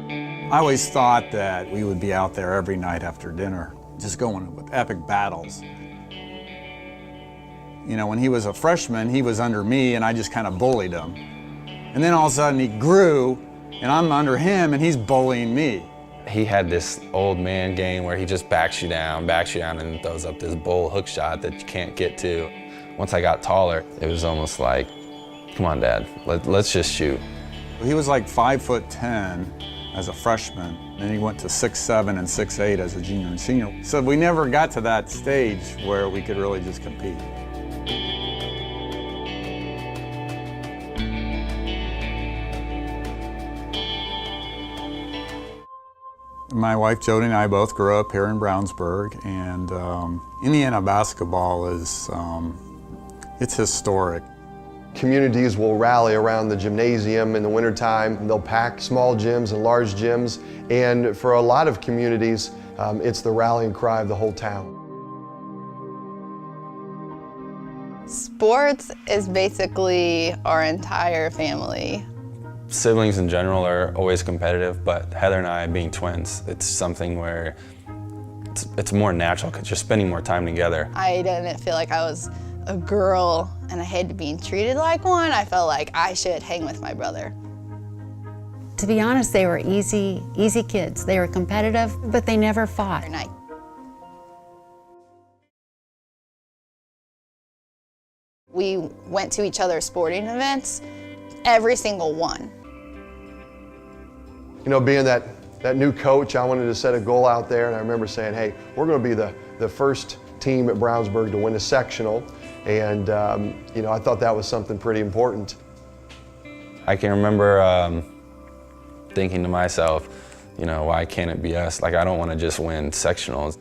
I always thought that we would be out there every night after dinner, just going with epic battles. You know, when he was a freshman, he was under me and I just kind of bullied him. And then all of a sudden he grew and I'm under him and he's bullying me. He had this old man game where he just backs you down, and throws up this bull hook shot that you can't get to. Once I got taller, it was almost like, come on, Dad, let's just shoot. He was like 5'10" as a freshman, then he went to 6'7" and 6'8" as a junior and senior. So we never got to that stage where we could really just compete. My wife Jody and I both grew up here in Brownsburg, and Indiana basketball is, it's historic. Communities will rally around the gymnasium in the wintertime. They'll pack small gyms and large gyms, and for a lot of communities, it's the rallying cry of the whole town. Sports is basically our entire family. Siblings in general are always competitive, but Heather and I being twins, it's something where it's more natural because you're spending more time together. I didn't feel like I was a girl and I hated being treated like one. I felt like I should hang with my brother. To be honest, they were easy kids. They were competitive, but they never fought. And we went to each other's sporting events, every single one. You know, being that new coach, I wanted to set a goal out there, and I remember saying, hey, we're going to be the first team at Brownsburg to win a sectional, and you know, I thought that was something pretty important. I can remember thinking to myself, you know, why can't it be us? Like, I don't want to just win sectionals.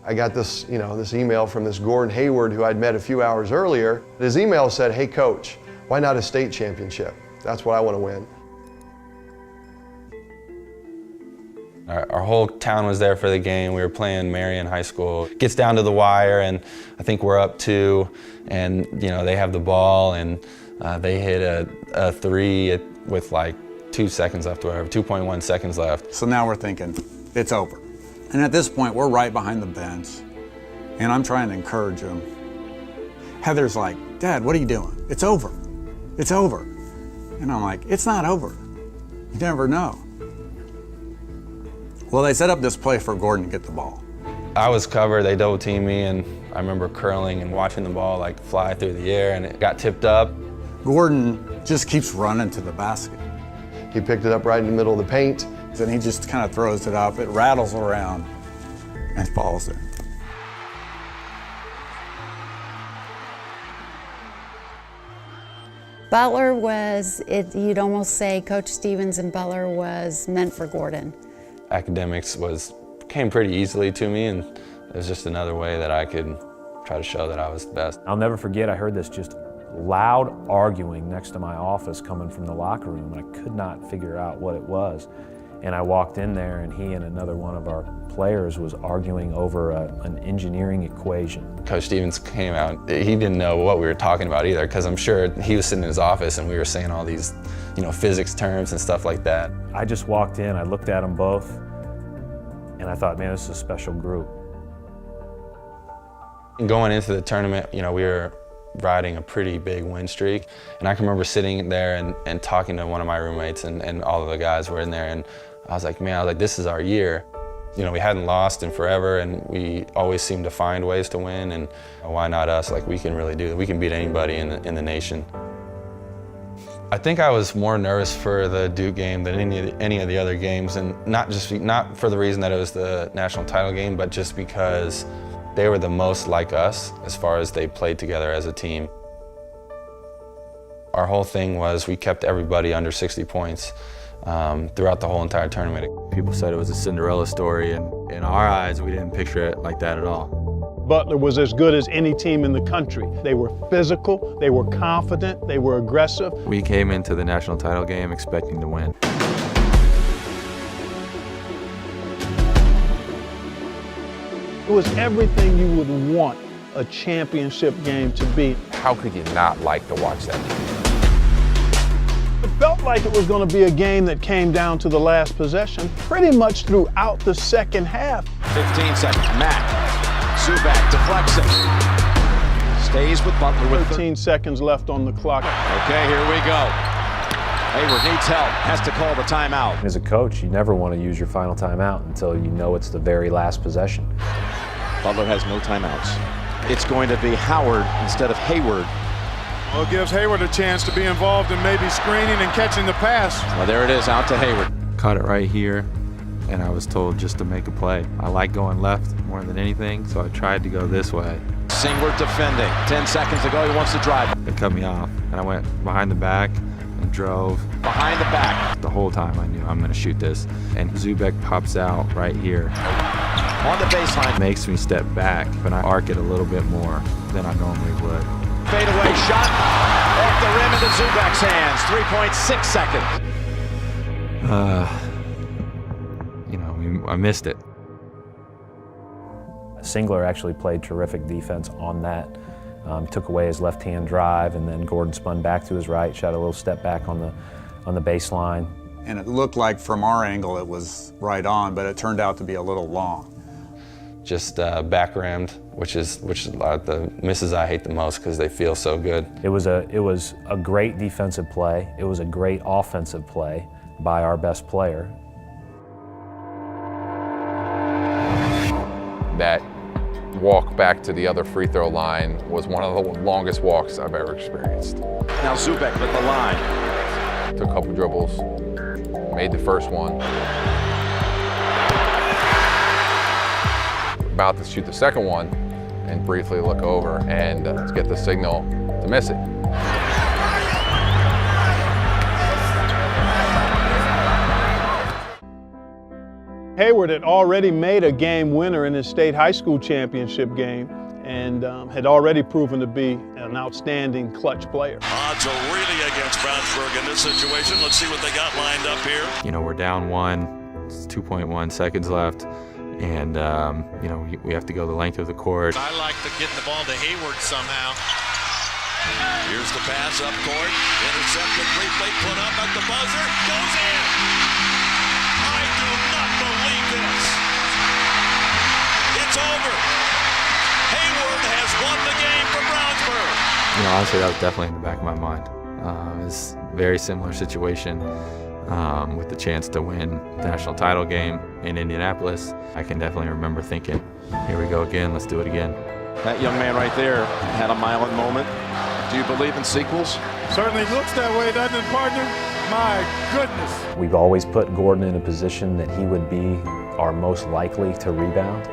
I got this, you know, this email from this Гордон Хэйворд who I'd met a few hours earlier. His email said, hey coach, why not a state championship? That's what I want to win. Our whole town was there for the game. We were playing Marion High School. It gets down to the wire, and I think we're up 2, and you know, they have the ball, and they hit a 3 with like 2 seconds left, or whatever, 2.1 seconds left. So now we're thinking, it's over. And at this point, we're right behind the bench, and I'm trying to encourage him. Heather's like, Dad, what are you doing? It's over. It's over. And I'm like, it's not over. You never know. Well, they set up this play for Gordon to get the ball. I was covered, they double teamed me, and I remember curling and watching the ball like fly through the air, and it got tipped up. Gordon just keeps running to the basket. He picked it up right in the middle of the paint. And he just kind of throws it up, it rattles around, and falls in. Butler was, you'd almost say Coach Stevens and Butler was meant for Gordon. Academics came pretty easily to me, and it was just another way that I could try to show that I was the best. I'll never forget, I heard this just loud arguing next to my office coming from the locker room, and I could not figure out what it was. And I walked in there, and he and another one of our players was arguing over an engineering equation. Coach Stevens came out, he didn't know what we were talking about either, because I'm sure he was sitting in his office and we were saying all these, you know, physics terms and stuff like that. I just walked in, I looked at them both, and I thought, man, this is a special group. Going into the tournament, you know, we were riding a pretty big win streak, and I can remember sitting there and talking to one of my roommates, and all of the guys were in there, and I was like, man, this is our year. You know, we hadn't lost in forever, and we always seemed to find ways to win, and why not us? Like, we can really do it. We can beat anybody in the nation. I think I was more nervous for the Duke game than any of the other games, and not for the reason that it was the national title game, but just because they were the most like us as far as they played together as a team. Our whole thing was we kept everybody under 60 points throughout the whole entire tournament. People said it was a Cinderella story, and in our eyes, we didn't picture it like that at all. Butler was as good as any team in the country. They were physical, they were confident, they were aggressive. We came into the national title game expecting to win. It was everything you would want a championship game to be. How could you not like to watch that game? It felt like it was going to be a game that came down to the last possession pretty much throughout the second half. 15 seconds. Matt. Zubac deflects it. Stays with Butler with 13 seconds left on the clock. Okay, here we go. Hayward needs help, has to call the timeout. As a coach, you never want to use your final timeout until you know it's the very last possession. Butler has no timeouts. It's going to be Howard instead of Hayward. Well, it gives Hayward a chance to be involved in maybe screening and catching the pass. Well, there it is, out to Hayward. Caught it right here, and I was told just to make a play. I like going left more than anything, so I tried to go this way. Singward defending. 10 seconds to go, he wants to drive. They cut me off, and I went behind the back and drove. Behind the back. The whole time I knew I'm gonna shoot this. And Zubac pops out right here. On the baseline. Makes me step back, but I arc it a little bit more than I normally would. Fadeaway shot off the rim into Zubac's hands. 3.6 seconds. I missed it. Singler actually played terrific defense on that. Took away his left-hand drive, and then Gordon spun back to his right, shot a little step back on the baseline. And it looked like from our angle it was right on, but it turned out to be a little long. Just back rimmed, which is the misses I hate the most because they feel so good. It was a great defensive play. It was a great offensive play by our best player. That walk back to the other free throw line was one of the longest walks I've ever experienced. Now Zubac with the line. Took a couple dribbles, made the first one. About to shoot the second one and briefly look over and get the signal to miss it. Hayward had already made a game winner in his state high school championship game and had already proven to be an outstanding clutch player. Odds are really against Brownsburg in this situation. Let's see what they got lined up here. You know, we're down one, it's 2.1 seconds left, and you know, we have to go the length of the court. I like to get the ball to Hayward somehow. Here's the pass up court, intercepted briefly, put up at the buzzer, goes in. I do not believe this. It's over. Hayward has won the game for Brownsburg. You know, honestly, that was definitely in the back of my mind. It's a very similar situation with the chance to win the national title game in Indianapolis. I can definitely remember thinking, here we go again, let's do it again. That young man right there had a Milan moment. Do you believe in sequels? Certainly looks that way, doesn't it, partner? My goodness. We've always put Gordon in a position that he would be our most likely to rebound.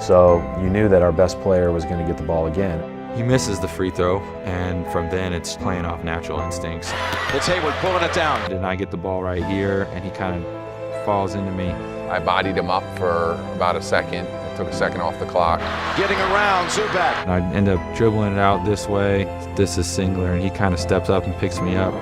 So you knew that our best player was going to get the ball again. He misses the free throw, and from then it's playing off natural instincts. It's Hayward pulling it down. And I get the ball right here, and he kind of falls into me. I bodied him up for about a second. It took a second off the clock. Getting around, Zubac. And I end up dribbling it out this way. This is Singler, and he kind of steps up and picks me up.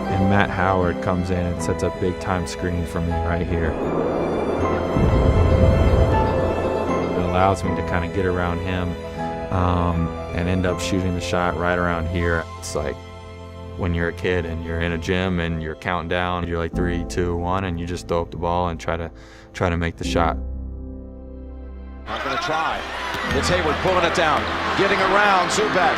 And Matt Howard comes in and sets up big time screen for me right here. It allows me to kind of get around him and end up shooting the shot right around here. It's like when you're a kid and you're in a gym and you're counting down, you're like 3, 2, 1, and you just throw up the ball and try to make the shot. Not going to try. It's Hayward pulling it down, getting around Zubac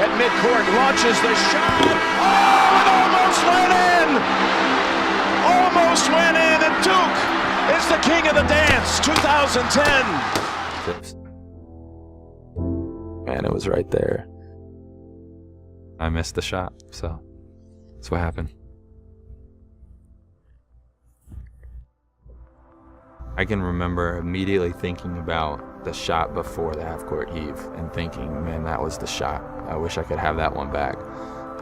at midcourt, launches the shot. Oh, it almost went in! Almost went in, and Duke is the king of the dance, 2010. Man, it was right there. I missed the shot, so that's what happened. I can remember immediately thinking about the shot before the half-court heave and thinking, man, that was the shot. I wish I could have that one back.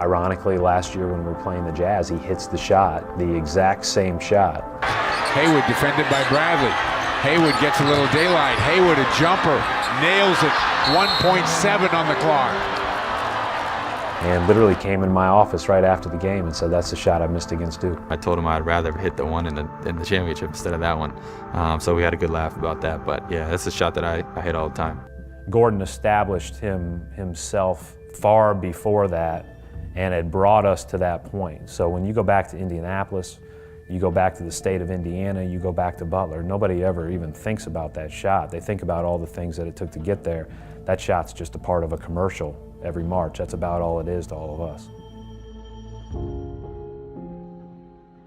Ironically, last year when we were playing the Jazz, he hits the shot, the exact same shot. Hayward defended by Bradley. Hayward gets a little daylight. Hayward, a jumper, nails it. 1.7 on the clock. And literally came in my office right after the game and said, that's the shot I missed against Duke. I told him I'd rather hit the one in the championship instead of that one. So we had a good laugh about that. But yeah, that's a shot that I hit all the time. Gordon established himself far before that and had brought us to that point. So when you go back to Indianapolis, you go back to the state of Indiana, you go back to Butler, nobody ever even thinks about that shot. They think about all the things that it took to get there. That shot's just a part of a commercial every March. That's about all it is to all of us.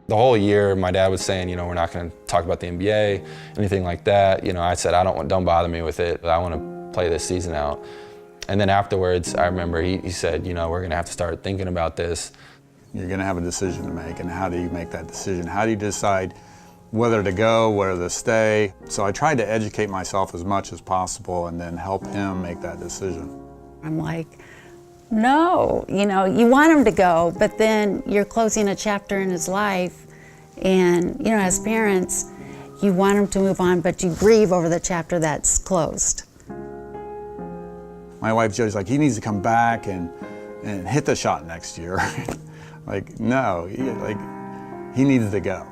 The whole year, my dad was saying, we're not going to talk about the NBA, anything like that. I said, don't bother me with it. I want to play this season out. And then afterwards, I remember he said, we're going to have to start thinking about this. You're going to have a decision to make, and how do you make that decision? How do you decide whether to go, whether to stay? So I tried to educate myself as much as possible and then help him make that decision. I'm like, no, you want him to go, but then you're closing a chapter in his life, and as parents, you want him to move on, but you grieve over the chapter that's closed. My wife Jody's like, he needs to come back and hit the shot next year. Like, no, he needs to go.